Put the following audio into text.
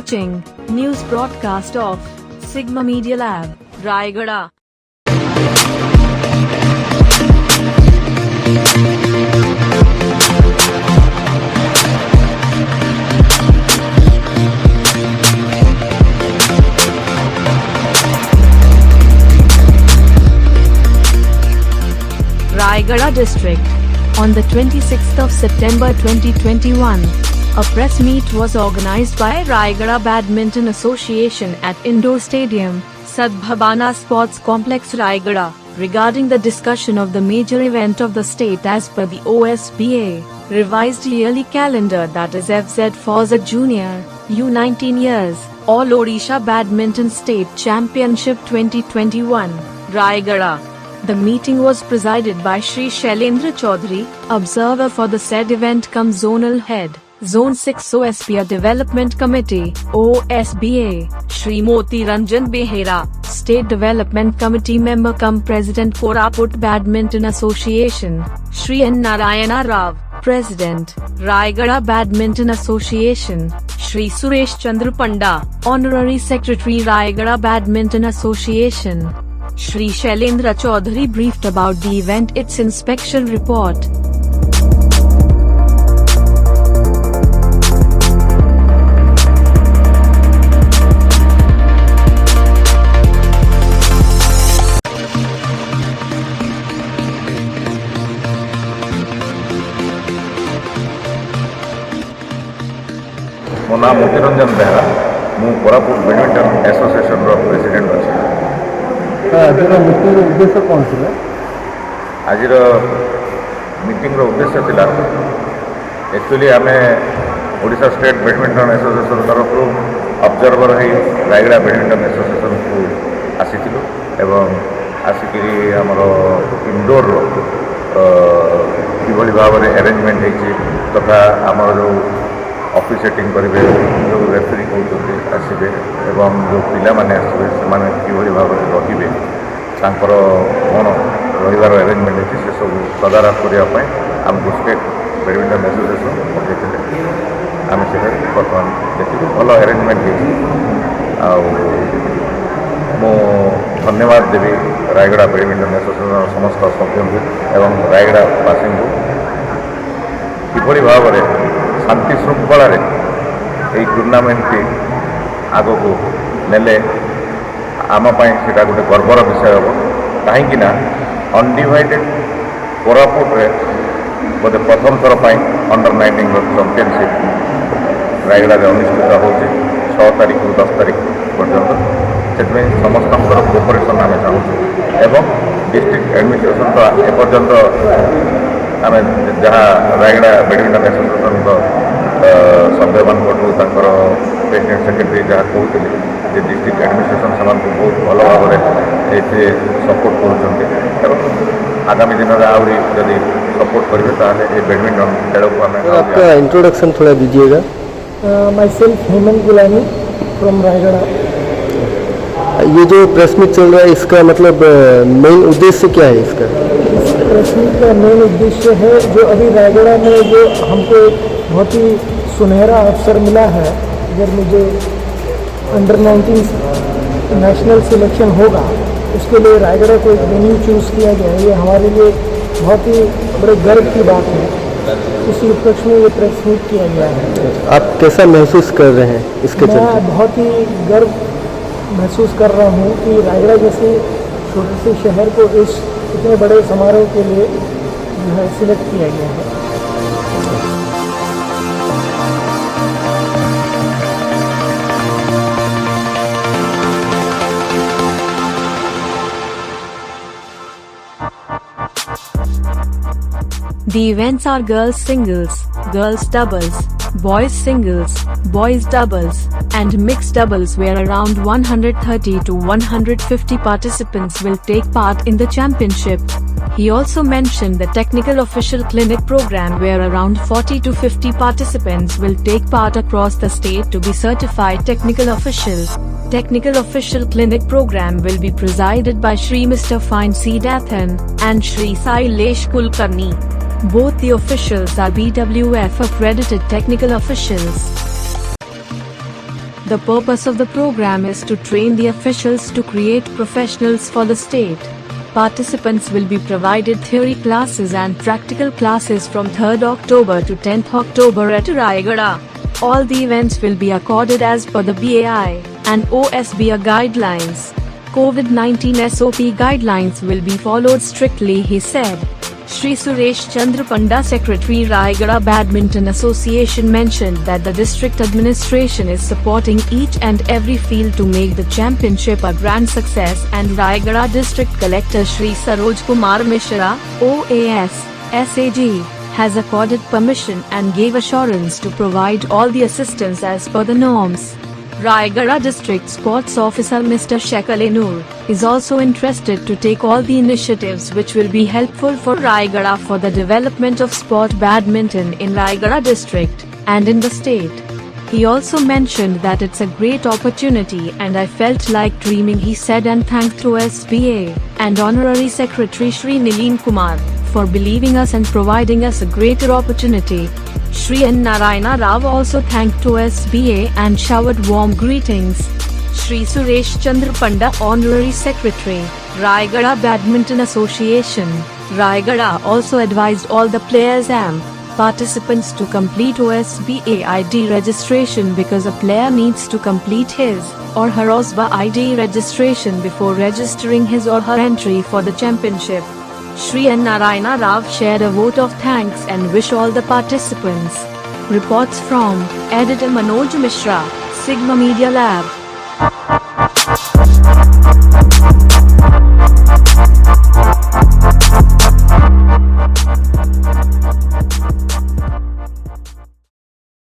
watching news broadcast of Sigma Media Lab, Rayagada. Rayagada District. On the 26th of September 2021, a press meet was organized by Rayagada Badminton Association at Indoor Stadium, Sadbhavana Sports Complex, Rayagada, regarding the discussion of the major event of the state as per the OSBA revised yearly calendar, that is FZ for the Junior U19 years, All Odisha Badminton State Championship 2021, Rayagada. The meeting was presided by Shri Shailendra Chaudhary, observer for the said event cum Zonal Head, Zone 6 OSBA Development Committee, OSBA, Shri Moti Ranjan Behera, State Development Committee Member cum President Koraput Badminton Association, Shri N. Narayana Rao, President, Rayagada Badminton Association, Shri Suresh Chandra Panda, Honorary Secretary, Rayagada Badminton Association. Shri Shailendra Chaudhary briefed about the event, its inspection report. मो नाम मोती रंजन बेहरा मु Koraput badminton association रो president अच्छे। उद्देश्य कौन थी आज meeting उद्देश्य थिला एक्चुअली आम ओडिशा स्टेट बैडमिंटन एसोसिएशन तरफ ऑब्जर्वर है रायगड़ा बैडमिंटन एसोसिएशन को आसीथिलु एवं आसिक आमर इंडोर किभली भाव में अरेंजमेंट होती तथा आमर जो ऑफिसेटिंग करेंगे जो रेफरी कहते आसवे एवं जो पिला माने आसवे से किभली भाव में रे कौन रही अरेंजमेंट होती से सब तदारख करने आमको स्टेट बैडमिंटन एसोसिएशन पठे आम से बर्तमान देखिए भल अरेंजमेंट मु धन्यवाद देवी रायगड़ा बैडमिंटन एसोसिएशन समस्त सभ्यों एवं रायगड़ा वासी को किभली भाव में शांति श्रृंखला यही टूर्नामेंट टी आग को नेले आमपाई से गोटे गर्वर विषय हम कहीं अनडिवाइडेड कोरापुट रे बोधे प्रथम थर अंडर 19 चैंपियनशिप रायगड़ा अनुष्ठित हो 6 तारीख 10 तारीख पर्यटन से समस्त कोपरेसन आम चाहूँ एवं डिस्ट्रिक्ट एडमिनिस्ट्रेशन तो एपर्यंत आम जहाँ रायगड़ा बैडमिंटन एसोसिएशन सभ्य मान प्रेसिडेंट सेक्रेटरी जहाँ कहते डिस्ट्रिक्ट एडमिनिस्ट्रेशन से बहुत भल भाव में सपोर्ट कर आगामी दिन में आहरी जदि सपोर्ट करेंगे ये बैडमिंटन खेल को आम आपका इंट्रोडक्शन थोड़ा दीजिएगा। Myself Hemant Gulani from Rayagada. ये जो प्रेस मीट चल रहा है इसका मतलब मेन उद्देश्य क्या है इसका? इस प्रेस मीट का मेन उद्देश्य है जो अभी रायगड़ा में जो हमको एक बहुत ही सुनहरा अवसर मिला है, अगर मुझे अंडर 19 नेशनल सिलेक्शन होगा उसके लिए रायगड़ा को एक वेन्यू चूज़ किया गया है। ये हमारे लिए बहुत ही बड़े गर्व की बात है। इस उपलक्ष्य में ये प्रेस मीट किया गया है। आप कैसा महसूस कर रहे हैं इसके चलते? मैं बहुत ही गर्व महसूस कर रहा हूँ कि रायगड़ा जैसे छोटे से शहर को इस इतने बड़े समारोह के लिए जो है सिलेक्ट किया गया है। The events are girls singles, girls doubles, boys singles, boys doubles, and mixed doubles where around 130 to 150 participants will take part in the championship. He also mentioned the technical official clinic program where around 40 to 50 participants will take part across the state to be certified technical officials. Technical official clinic program will be presided by Shri Mr. Fine C. Dathan and Shri Sailesh Kulkarni. Both the officials are BWF accredited technical officials. The purpose of the program is to train the officials to create professionals for the state. Participants will be provided theory classes and practical classes from 3rd October to 10th October at Rayagada. All the events will be accorded as per the BAI and OSBA guidelines. COVID-19 SOP guidelines will be followed strictly, he said. Shri Suresh Chandra Panda, Secretary Rayagada Badminton Association, mentioned that the district administration is supporting each and every field to make the championship a grand success, and Rayagada District Collector Shri Saroj Kumar Mishra, OAS, SAG, has accorded permission and gave assurance to provide all the assistance as per the norms. Rayagada District Sports Officer Mr. Shekhar Noor is also interested to take all the initiatives which will be helpful for Rayagada for the development of sport badminton in Rayagada district and in the state. He also mentioned that it's a great opportunity and I felt like dreaming, he said, and thanked to SBA and Honorary Secretary Shri Nilin Kumar for believing us and providing us a greater opportunity. Shri N. Narayana Rao also thanked to SBA and showered warm greetings. Shri Suresh Chandra Panda, Honorary Secretary, Rayagada Badminton Association, Rayagada, also advised all the players and participants to complete OSBA ID registration because a player needs to complete his or her OSBA ID registration before registering his or her entry for the championship. Shri N. Narayana Rao shared a vote of thanks and wish all the participants. Reports from Editor Manoj Mishra, Sigma Media Lab.